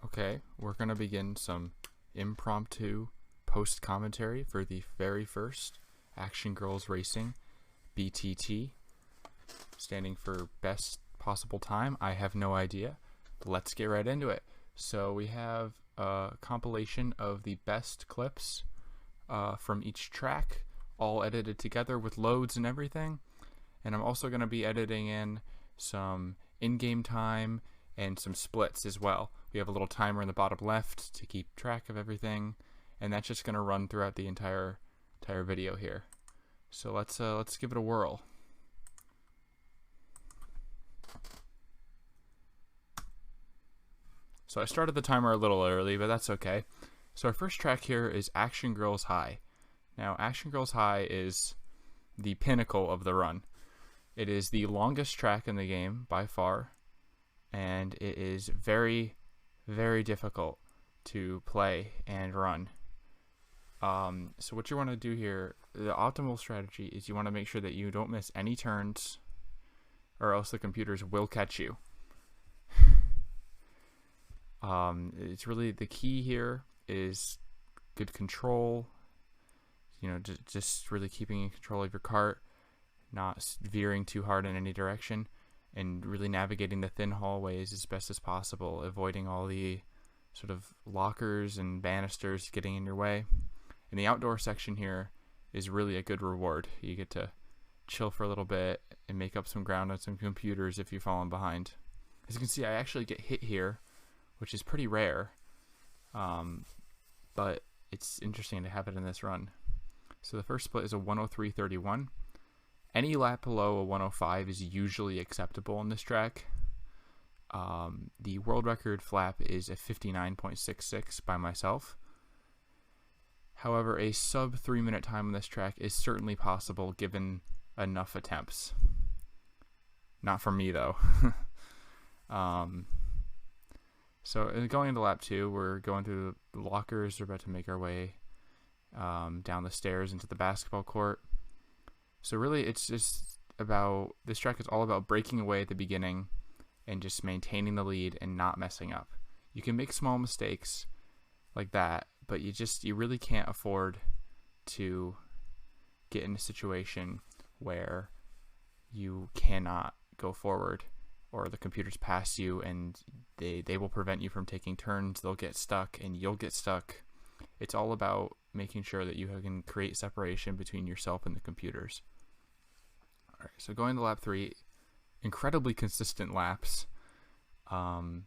Okay, we're going to begin some impromptu post commentary for the very first Action Girlz Racing BTT, standing for best possible time. I have no idea. Let's get right into it. So we have a compilation of the best clips from each track, all edited together with loads and everything. And I'm also going to be editing in some in-game time and some splits as well. We have a little timer in the bottom left to keep track of everything, and that's just going to run throughout the entire video here. So let's give it a whirl. So I started the timer a little early, but that's okay. So our first track here is Action Girlz High. Now, Action Girlz High is the pinnacle of the run. It is the longest track in the game by far, and it is very, very difficult to play and run. So what you want to do here, the optimal strategy is you want to make sure that you don't miss any turns, or else the computers will catch you. It's really the key here is good control. You know, just really keeping in control of your cart, not veering too hard in any direction, and really navigating the thin hallways as best as possible, avoiding all the sort of lockers and banisters getting in your way. And the outdoor section here is really a good reward. You get to chill for a little bit and make up some ground on some computers if you've fallen behind. As you can see, I actually get hit here, which is pretty rare, but it's interesting to have it in this run. So the first split is a 103.31. Any lap below a 105 is usually acceptable on this track. The world record flap is a 59.66 by myself. However, a sub 3-minute time on this track is certainly possible given enough attempts. Not for me though. So going into lap 2, we're going through the lockers. We're about to make our way down the stairs into the basketball court. So really, it's just about, this track is all about breaking away at the beginning and just maintaining the lead and not messing up. You can make small mistakes like that, but you really can't afford to get in a situation where you cannot go forward, or the computers pass you and they will prevent you from taking turns. They'll get stuck and you'll get stuck. It's all about making sure that you can create separation between yourself and the computers. Alright, so going to lap 3, incredibly consistent laps. And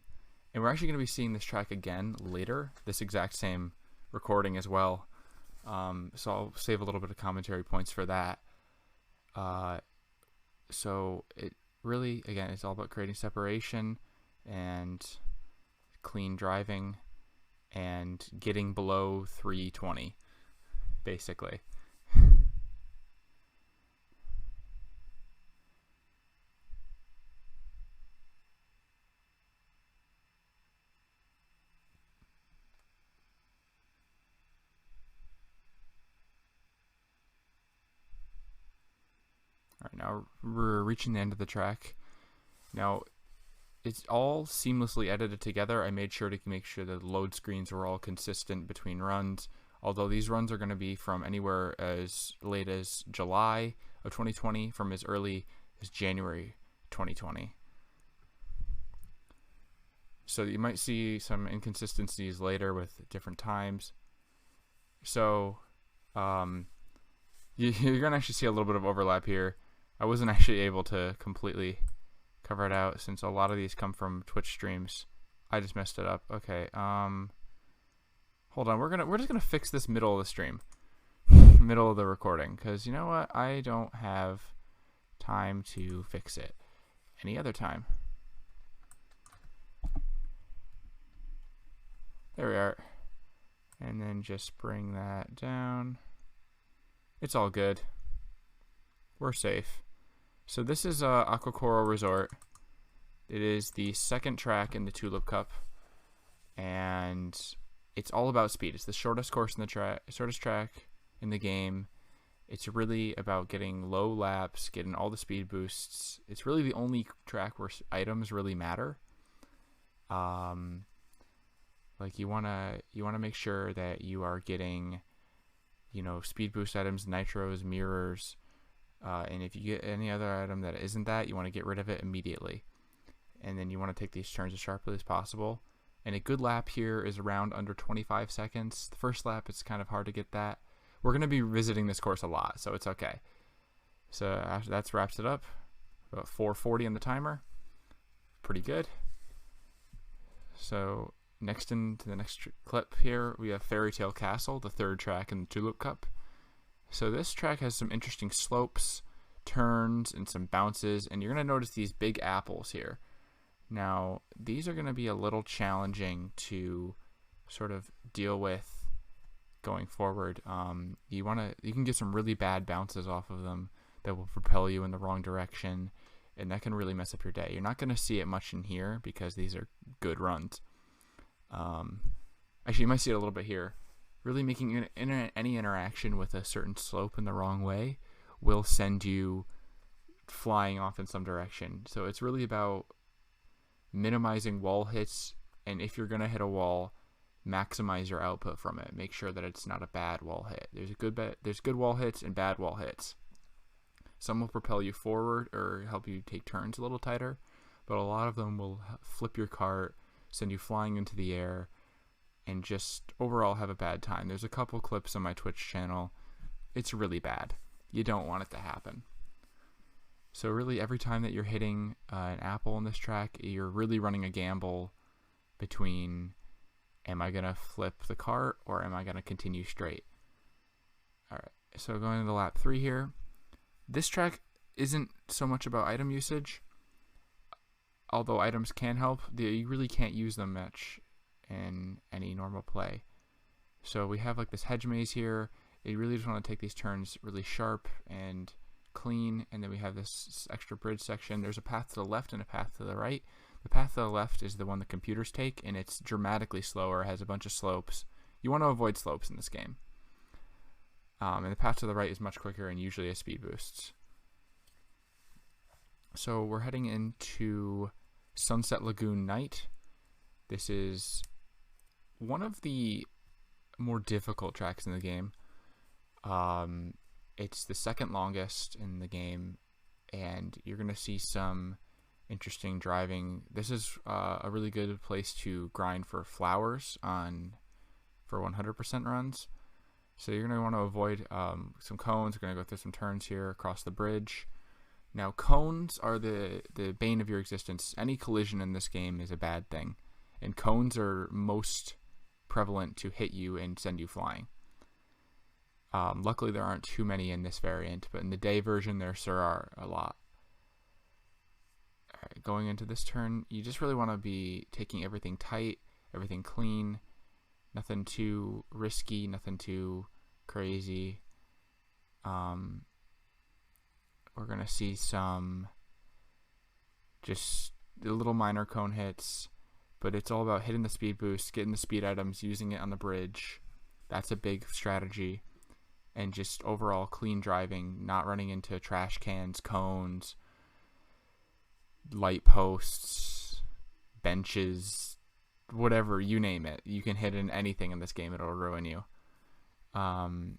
we're actually going to be seeing this track again later, this exact same recording as well. So I'll save a little bit of commentary points for that. So it really, again, it's all about creating separation and clean driving and getting below 320, basically. Alright, now we're reaching the end of the track. Now, it's all seamlessly edited together. I made sure to make sure that the load screens were all consistent between runs, although these runs are going to be from anywhere as late as July of 2020, from as early as January 2020. So you might see some inconsistencies later with different times. So you're going to actually see a little bit of overlap here. I wasn't actually able to completely cover it out since a lot of these come from Twitch streams. I just messed it up. Okay, hold on. We're just gonna fix this middle of the stream, middle of the recording, because you know what? I don't have time to fix it any other time. There we are. And then just bring that down. It's all good. We're safe. So this is Aquacoral Resort. It is the second track in the Tulip Cup, and it's all about speed. It's the shortest course in the shortest track in the game. It's really about getting low laps, getting all the speed boosts. It's really the only track where items really matter. Like you wanna make sure that you are getting, speed boost items, nitros, mirrors, and if you get any other item that isn't that, you want to get rid of it immediately. And then you want to take these turns as sharply as possible. And a good lap here is around under 25 seconds. The first lap, it's kind of hard to get that. We're going to be visiting this course a lot, so it's okay. So after that wraps it up. About 4:40 on the timer. Pretty good. So next into the next clip here, we have Fairytale Castle, the third track in the Tulip Cup. So this track has some interesting slopes, turns, and some bounces, and you're going to notice these big apples here. Now, these are going to be a little challenging to sort of deal with going forward. You can get some really bad bounces off of them that will propel you in the wrong direction, and that can really mess up your day. You're not going to see it much in here because these are good runs. Actually, you might see it a little bit here. Really making any interaction with a certain slope in the wrong way will send you flying off in some direction. So it's really about minimizing wall hits, and if you're going to hit a wall, maximize your output from it. Make sure that it's not a bad wall hit. There's good wall hits and bad wall hits. Some will propel you forward or help you take turns a little tighter, but a lot of them will flip your cart, send you flying into the air, and just overall have a bad time. There's a couple clips on my Twitch channel. It's really bad. You don't want it to happen. So really every time that you're hitting an apple on this track, you're really running a gamble between, am I going to flip the cart or am I going to continue straight? Alright, so going into lap 3 here. This track isn't so much about item usage, although items can help. You really can't use them much in any normal play. So we have like this hedge maze here. You really just want to take these turns really sharp and clean, and then we have this extra bridge section. There's a path to the left and a path to the right. The path to the left is the one the computers take, and it's dramatically slower, has a bunch of slopes. You want to avoid slopes in this game. And the path to the right is much quicker and usually has speed boosts. So we're heading into Sunset Lagoon Night. This is one of the more difficult tracks in the game. It's the second longest in the game, and you're going to see some interesting driving. This is a really good place to grind for flowers for 100% runs. So you're going to want to avoid some cones. We're going to go through some turns here across the bridge. Now, cones are the bane of your existence. Any collision in this game is a bad thing, and cones are most prevalent to hit you and send you flying. Luckily, there aren't too many in this variant, but in the day version, there sure are a lot. All right, going into this turn, you just really want to be taking everything tight, everything clean, nothing too risky, nothing too crazy. We're going to see some just little minor cone hits, but it's all about hitting the speed boost, getting the speed items, using it on the bridge. That's a big strategy. And just overall clean driving, not running into trash cans, cones, light posts, benches, whatever, you name it. You can hit in anything in this game, it'll ruin you. And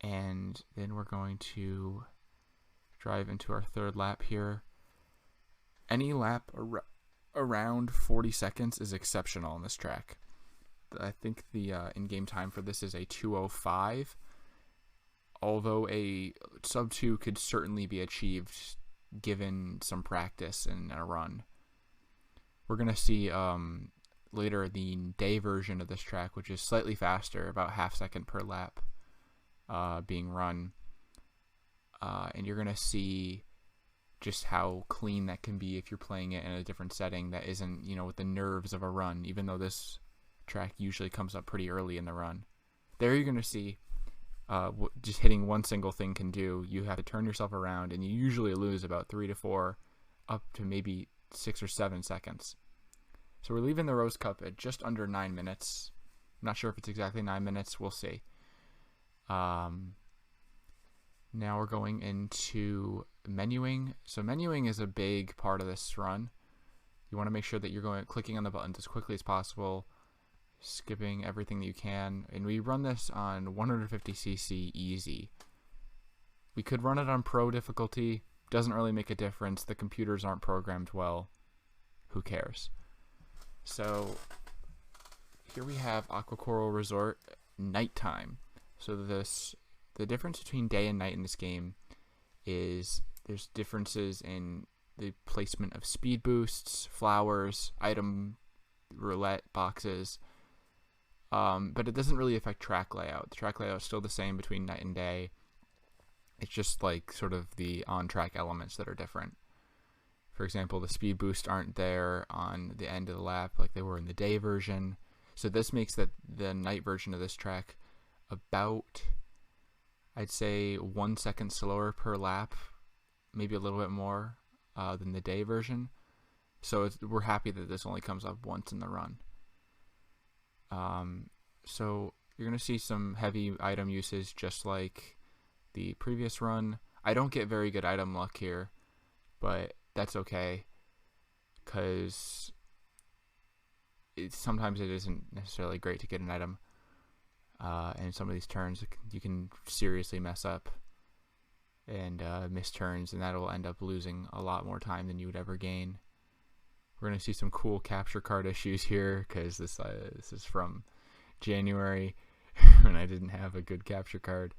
then we're going to drive into our third lap here. Any lap around 40 seconds is exceptional on this track. I think the in-game time for this is a 2:05, although a sub 2 could certainly be achieved given some practice and a run. We're going to see later the day version of this track, which is slightly faster, about half second per lap being run. And you're going to see just how clean that can be if you're playing it in a different setting that isn't, with the nerves of a run, even though this track usually comes up pretty early in the run. There you're going to see what just hitting one single thing can do. You have to turn yourself around, and you usually lose about 3 to 4, up to maybe 6 or 7 seconds. So we're leaving the Rose Cup at just under 9 minutes. I'm not sure if it's exactly 9 minutes. We'll see. Now we're going into menuing. So menuing is a big part of this run. You want to make sure that you're clicking on the buttons as quickly as possible, skipping everything that you can. And we run this on 150cc easy. We could run it on pro difficulty. Doesn't really make a difference. The computers aren't programmed well. Who cares? So here we have Aquacoral Resort nighttime. So the difference between day and night in this game is there's differences in the placement of speed boosts, flowers, item roulette boxes, but it doesn't really affect track layout. The track layout is still the same between night and day. It's just like sort of the on-track elements that are different. For example, the speed boosts aren't there on the end of the lap like they were in the day version. So this makes the night version of this track about, I'd say, 1 second slower per lap, maybe a little bit more than the day version. So we're happy that this only comes up once in the run. So you're going to see some heavy item usage just like the previous run. I don't get very good item luck here, but that's okay, because sometimes it isn't necessarily great to get an item, and some of these turns you can seriously mess up and miss turns, and that'll end up losing a lot more time than you would ever gain. We're going to see some cool capture card issues here, because this is from January when I didn't have a good capture card.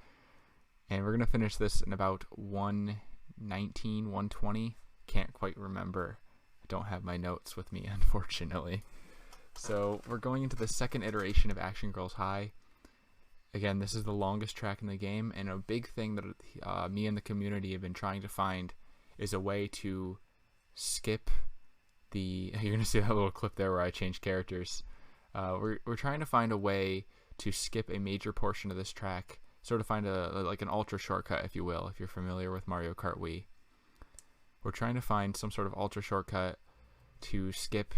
And we're going to finish this in about 119, 120. Can't quite remember. I don't have my notes with me, unfortunately. So we're going into the second iteration of Action Girlz High. Again, this is the longest track in the game, and a big thing that me and the community have been trying to find is a way to skip the... You're going to see that little clip there where I changed characters. We're trying to find a way to skip a major portion of this track, sort of find like an ultra shortcut, if you will, if you're familiar with Mario Kart Wii. We're trying to find some sort of ultra shortcut to skip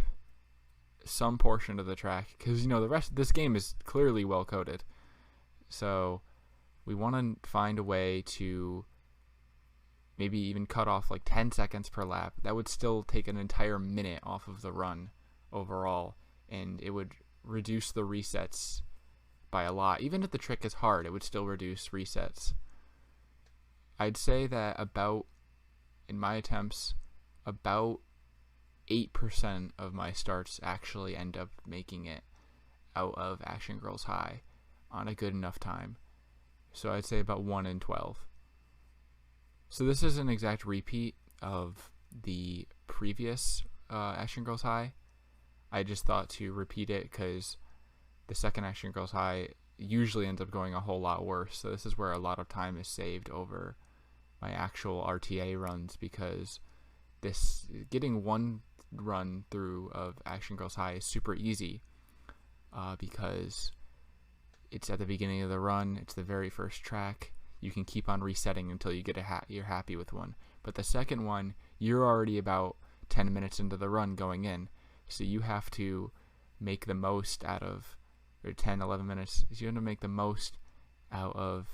some portion of the track, because the rest of this game is clearly well coded. So we want to find a way to maybe even cut off like 10 seconds per lap. That would still take an entire minute off of the run overall, and it would reduce the resets by a lot. Even if the trick is hard, it would still reduce resets. I'd say that in my attempts, about 8% of my starts actually end up making it out of Action Girlz High on a good enough time. So I'd say about 1 in 12. So this is an exact repeat of the previous Action Girlz High. I just thought to repeat it because the second Action Girlz High usually ends up going a whole lot worse. So this is where a lot of time is saved over my actual RTA runs, because getting one run through of Action Girlz High is super easy, because it's at the beginning of the run. It's the very first track. You can keep on resetting until you get you're happy with one. But the second one, you're already about 10 minutes into the run going in, so you have to make the most out of, or 10, 11 minutes, so you have to make the most out of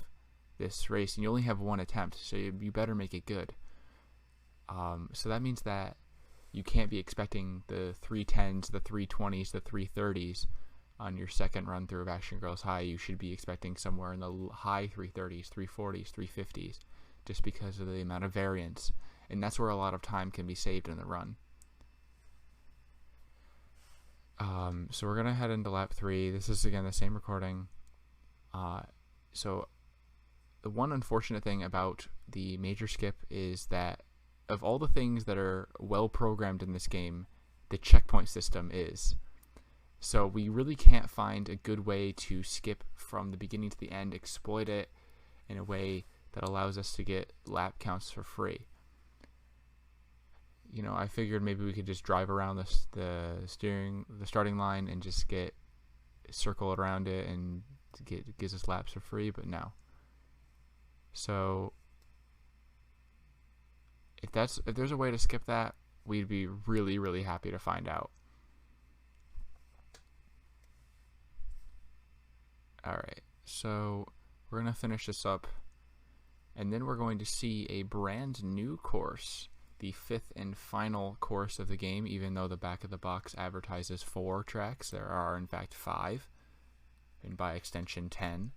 this race, and you only have one attempt, so you better make it good. So that means that you can't be expecting the 310s, the 320s, the 330s on your second run through of Action Girlz High. You should be expecting somewhere in the high 330s, 340s, 350s, just because of the amount of variance, and that's where a lot of time can be saved in the run. So we're gonna head into lap 3. This is again the same recording. So the one unfortunate thing about the major skip is that of all the things that are well programmed in this game, the checkpoint system is. So we really can't find a good way to skip from the beginning to the end, exploit it in a way that allows us to get lap counts for free. I figured maybe we could just drive around the starting line and just circle around it and gives us laps for free, but no. So if there's a way to skip that, we'd be really, really happy to find out. Alright, so we're going to finish this up, and then we're going to see a brand new course the 5th and final course of the game, even though the back of the box advertises 4 tracks. There are, in fact, 5, and by extension 10.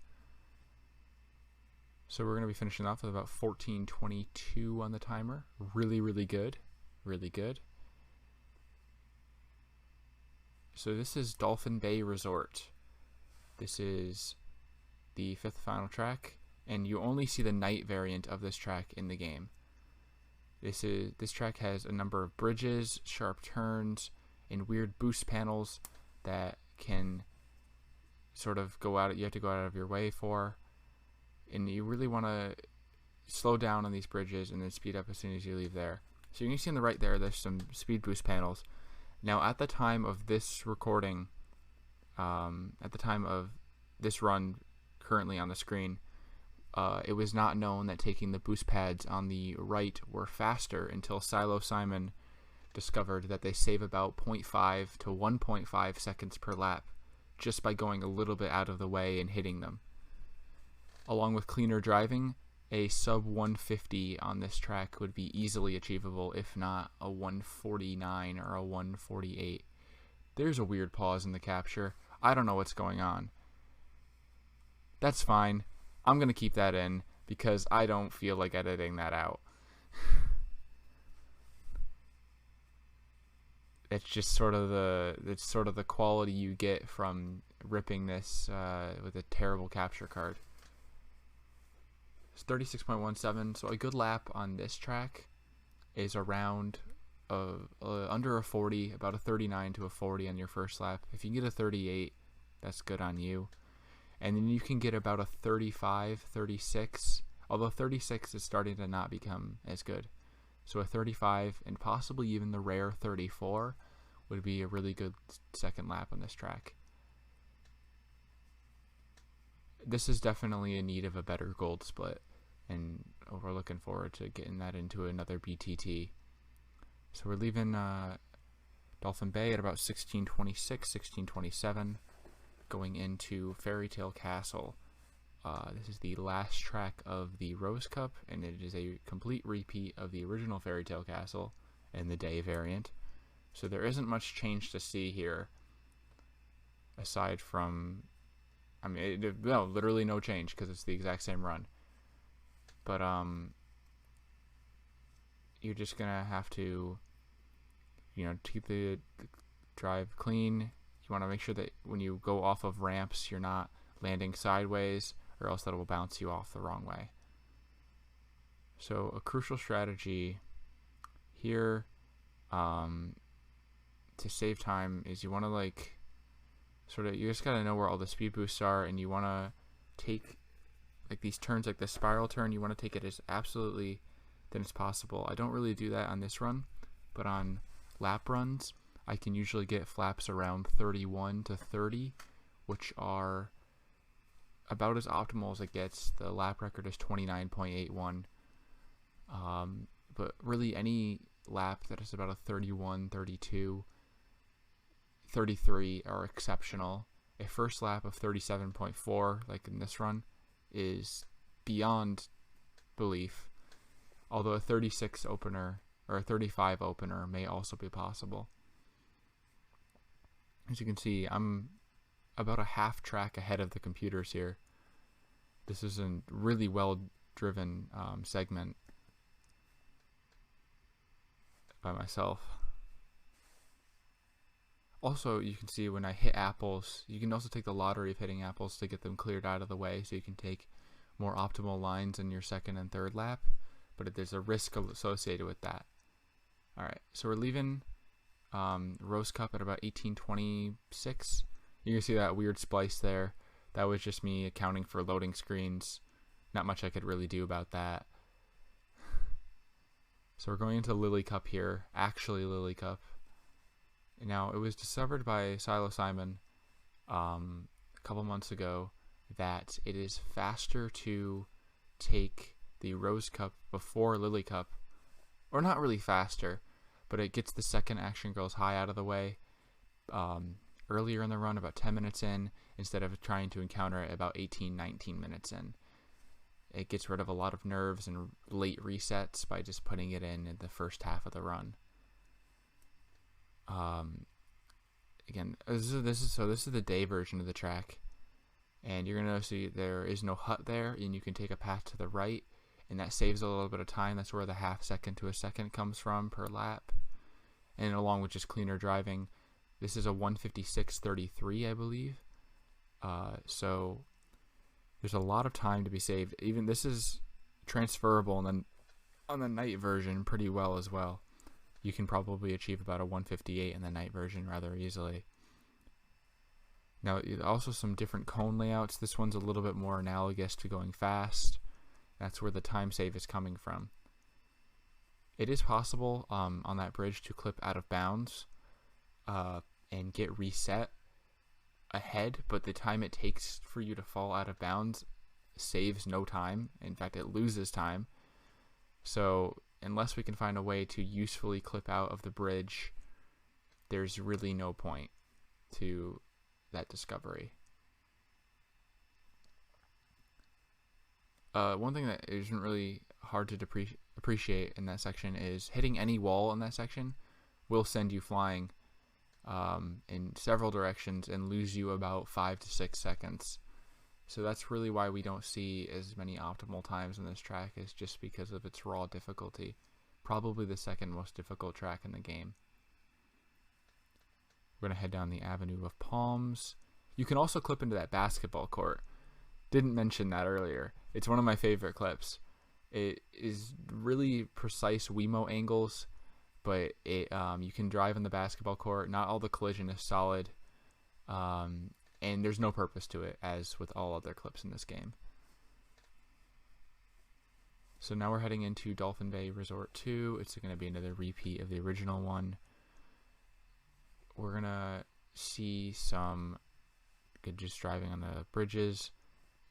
So we're going to be finishing off with about 14:22 on the timer. Really, really good. Really good. So this is Dolphin Bay Resort. This is the 5th final track, and you only see the night variant of this track in the game. This track has a number of bridges, sharp turns, and weird boost panels that can sort of go out. You have to go out of your way for, and you really want to slow down on these bridges and then speed up as soon as you leave there. So you can see on the right there, there's some speed boost panels. Now, at the time of this recording, at the time of this run currently on the screen, it was not known that taking the boost pads on the right were faster until Silo Simon discovered that they save about 0.5 to 1.5 seconds per lap just by going a little bit out of the way and hitting them. Along with cleaner driving, a sub 150 on this track would be easily achievable, if not a 149 or a 148. There's a weird pause in the capture. I don't know what's going on. That's fine. I'm going to keep that in because I don't feel like editing that out. It's just sort of the quality you get from ripping this with a terrible capture card. It's 36.17, so a good lap on this track is around under a 40, about a 39 to a 40 on your first lap. If you can get a 38, that's good on you. And then you can get about a 35, 36, although 36 is starting to not become as good. So a 35 and possibly even the rare 34 would be a really good second lap on this track. This is definitely in need of a better gold split, and we're looking forward to getting that into another BTT. So we're leaving Dolphin Bay at about 16:26, 16:27, going into Fairytale Castle. This is the last track of the Rose Cup, and it is a complete repeat of the original Fairytale Castle and the day variant. So there isn't much change to see here, aside from, I mean, no, literally no change because it's the exact same run. But you're just gonna have to, keep the drive clean. You want to make sure that when you go off of ramps, you're not landing sideways, or else that will bounce you off the wrong way. So a crucial strategy here, to save time, is you want to you just gotta know where all the speed boosts are, and you want to take these turns, like the spiral turn, you want to take it as absolutely thin as possible. I don't really do that on this run, but on lap runs, I can usually get flaps around 31 to 30, which are about as optimal as it gets. The lap record is 29.81. But really any lap that is about a 31, 32, 33 are exceptional. A first lap of 37.4, like in this run, is beyond belief. Although a 36 opener or a 35 opener may also be possible. As you can see, I'm about a half track ahead of the computers here. This is a really well driven segment by myself. Also, you can see when I hit apples, you can also take the lottery of hitting apples to get them cleared out of the way, so you can take more optimal lines in your second and third lap, but there's a risk associated with that. Alright, so we're leaving Rose Cup at about 18:26. You can see that weird splice there. That was just me accounting for loading screens. Not much I could really do about that. So we're going into Lily Cup here, actually Lily Cup. Now, it was discovered by Silo Simon a couple months ago that it is faster to take the Rose Cup before Lily Cup, or not really faster, but it gets the second Action Girlz High out of the way earlier in the run, about 10 minutes in, instead of trying to encounter it about 18, 19 minutes in. it gets rid of a lot of nerves and late resets by just putting it in the first half of the run. Again, this is the day version of the track, and you're gonna see there is no hut there, and you can take a path to the right, and that saves a little bit of time. That's where the half second to a second comes from per lap, and along with just cleaner driving, this is a 1:56:33, I believe. So there's a lot of time to be saved. Even this is transferable, and then on the night version pretty well as well. You can probably achieve about a 1:58 in the night version rather easily. Now, also some different cone layouts. This one's a little bit more analogous to going fast. That's where the time save is coming from. It is possible on that bridge to clip out of bounds and get reset ahead, but the time it takes for you to fall out of bounds saves no time. In fact, it loses time. So unless we can find a way to usefully clip out of the bridge, there's really no point to that discovery. One thing that isn't really hard to appreciate in that section is hitting any wall in that section will send you flying in several directions and lose you about 5 to 6 seconds. So that's really why we don't see as many optimal times on this track, is just because of its raw difficulty. Probably the second most difficult track in the game. We're going to head down the Avenue of Palms. You can also clip into that basketball court. Didn't mention that earlier. It's one of my favorite clips. It is really precise Wiimote angles, but you can drive in the basketball court. Not all the collision is solid. And there's no purpose to it, as with all other clips in this game. So now we're heading into Dolphin Bay Resort 2. It's going to be another repeat of the original one. We're going to see some good just driving on the bridges.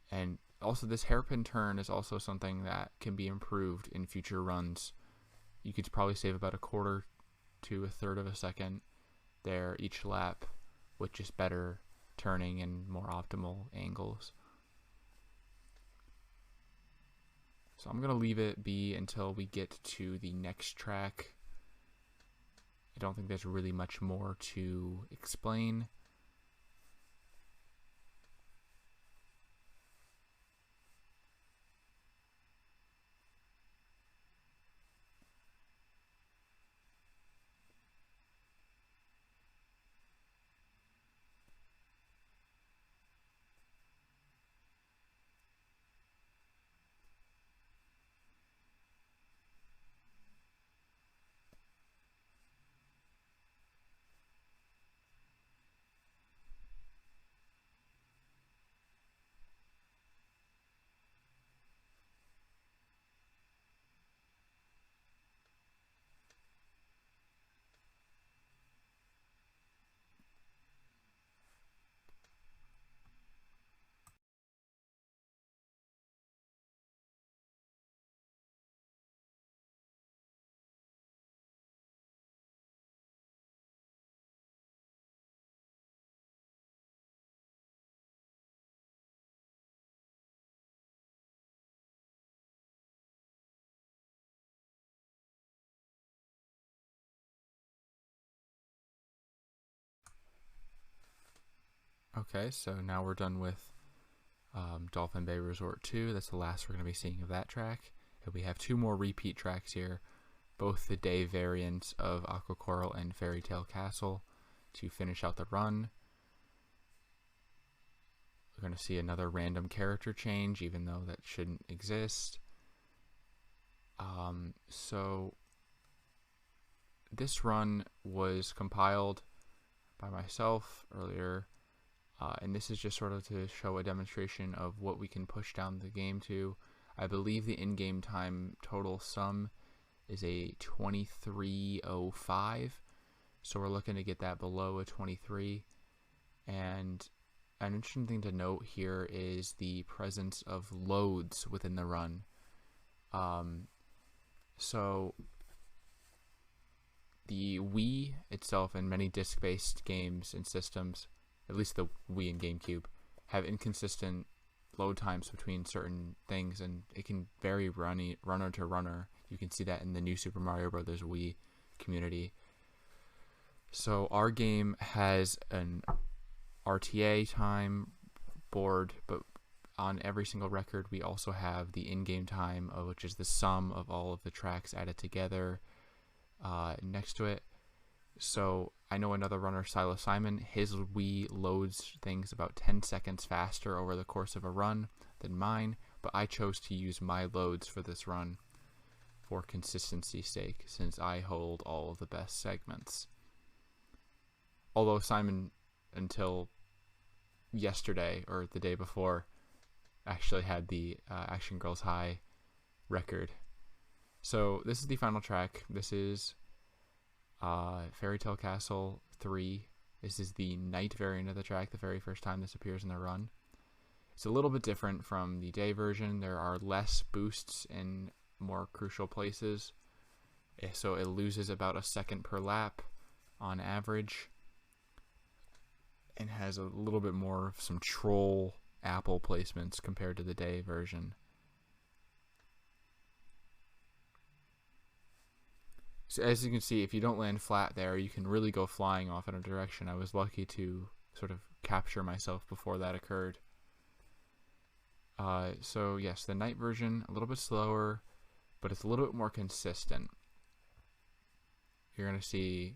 And also this hairpin turn is also something that can be improved in future runs. You could probably save about 1/4 to 1/3 of a second there each lap with just better turning and more optimal angles. So I'm going to leave it be until we get to the next track. I don't think there's really much more to explain. Okay, so now we're done with Dolphin Bay Resort 2. That's the last we're going to be seeing of that track. And we have 2 more repeat tracks here, both the day variants of Aquacoral and Fairytale Castle, to finish out the run. We're going to see another random character change, even though that shouldn't exist. So this run was compiled by myself earlier. And this is just sort of to show a demonstration of what we can push down the game to. I believe the in-game time total sum is a 23:05, so we're looking to get that below a 23. And an interesting thing to note here is the presence of loads within the run. So the Wii itself and many disc-based games and systems, at least the Wii and GameCube, have inconsistent load times between certain things, and it can vary runner to runner. You can see that in the new Super Mario Brothers Wii community. So our game has an RTA time board, but on every single record we also have the in-game time, which is the sum of all of the tracks added together next to it. So I know another runner, Silas Simon, his Wii loads things about 10 seconds faster over the course of a run than mine, but I chose to use my loads for this run for consistency's sake, since I hold all of the best segments. Although Simon, until yesterday or the day before, actually had the Action Girlz High record. So this is the final track. This is Fairytale Castle 3. This is the night variant of the track, the very first time this appears in the run. It's a little bit different from the day version. There are less boosts in more crucial places, so it loses about a second per lap on average, and has a little bit more of some troll apple placements compared to the day version. So as you can see, if you don't land flat there, you can really go flying off in a direction. I was lucky to sort of capture myself before that occurred. So yes, the night version, a little bit slower, but it's a little bit more consistent. You're going to see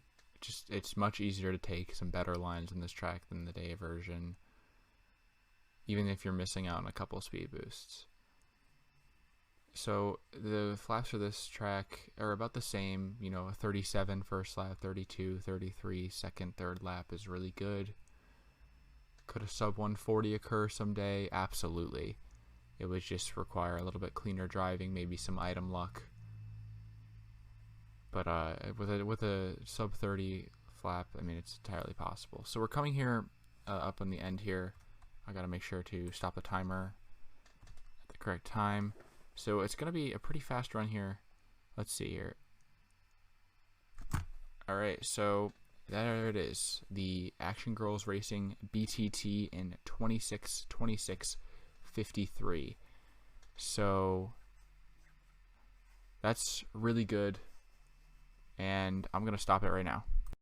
it's much easier to take some better lines in this track than the day version, even if you're missing out on a couple of speed boosts. So the flaps for this track are about the same, you know, a 37 first lap, 32, 33 second, third lap is really good. Could a sub 140 occur someday? Absolutely. It would just require a little bit cleaner driving, maybe some item luck. But with a sub 30 flap, I mean, it's entirely possible. So we're coming here up on the end here. I gotta make sure to stop the timer at the correct time. So it's gonna be a pretty fast run here. Let's see here. Alright, so there it is. The Action Girlz Racing BTT in 26:26:53. So that's really good. And I'm going to stop it right now.